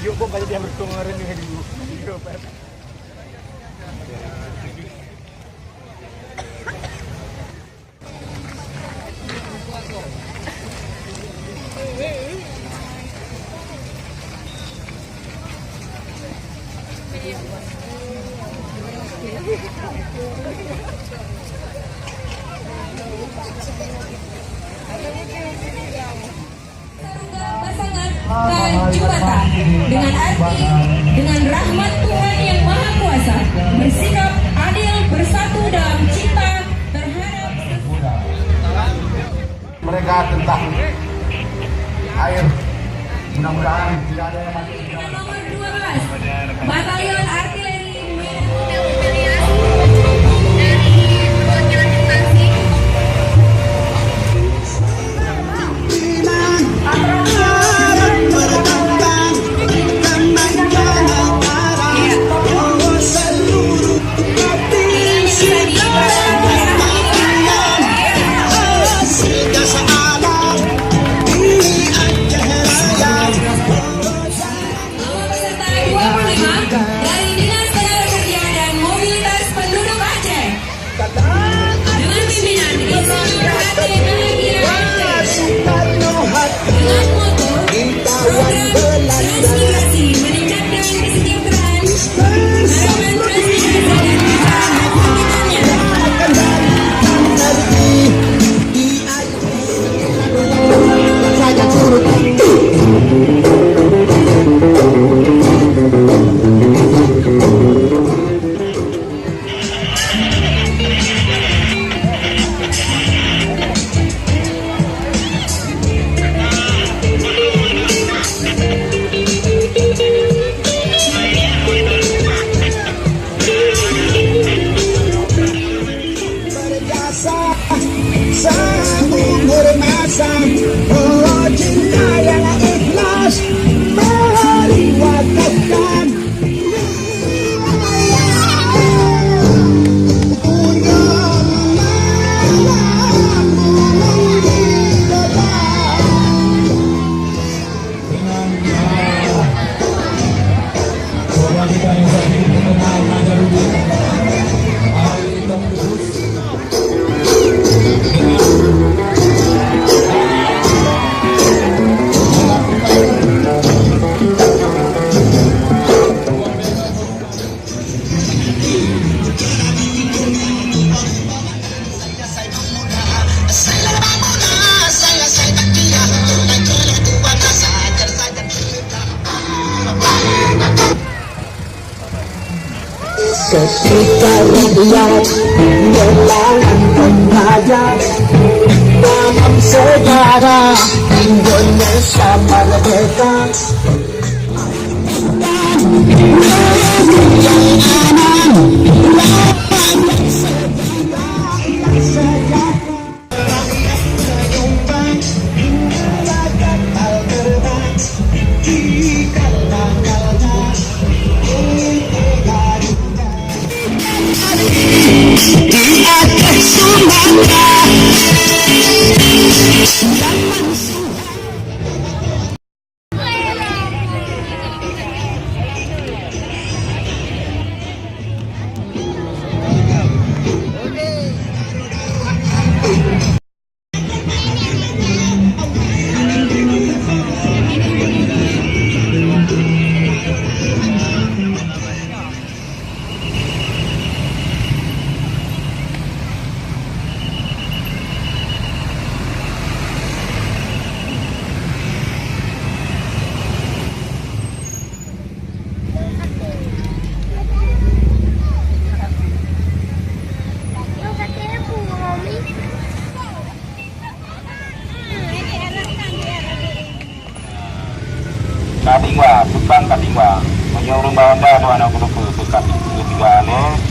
Yuk kok banyak yang berkemarin nih dulu. Pasangan Kajubata dengan arti dengan rahmat Tuhan yang Maha Kuasa bersikap adil bersatu dalam cinta terhadap mereka tentang air. Mudah-mudahan tidak ada yang mati. Nomor 12 Batalion Artileri dari Dinas Tenaga Kerja dan Mobilitas Penduduk Aceh dengan pimpinan Insinyur dengan moto program transmigrasi meningkatkan kesejahteraan harapan transmigrasi dan ketika rakyat melawan penjajah dalam sejarah Indonesia merdeka. Kadingwa, Subang Kadingwa, menyuruh Banda 260 PKP 3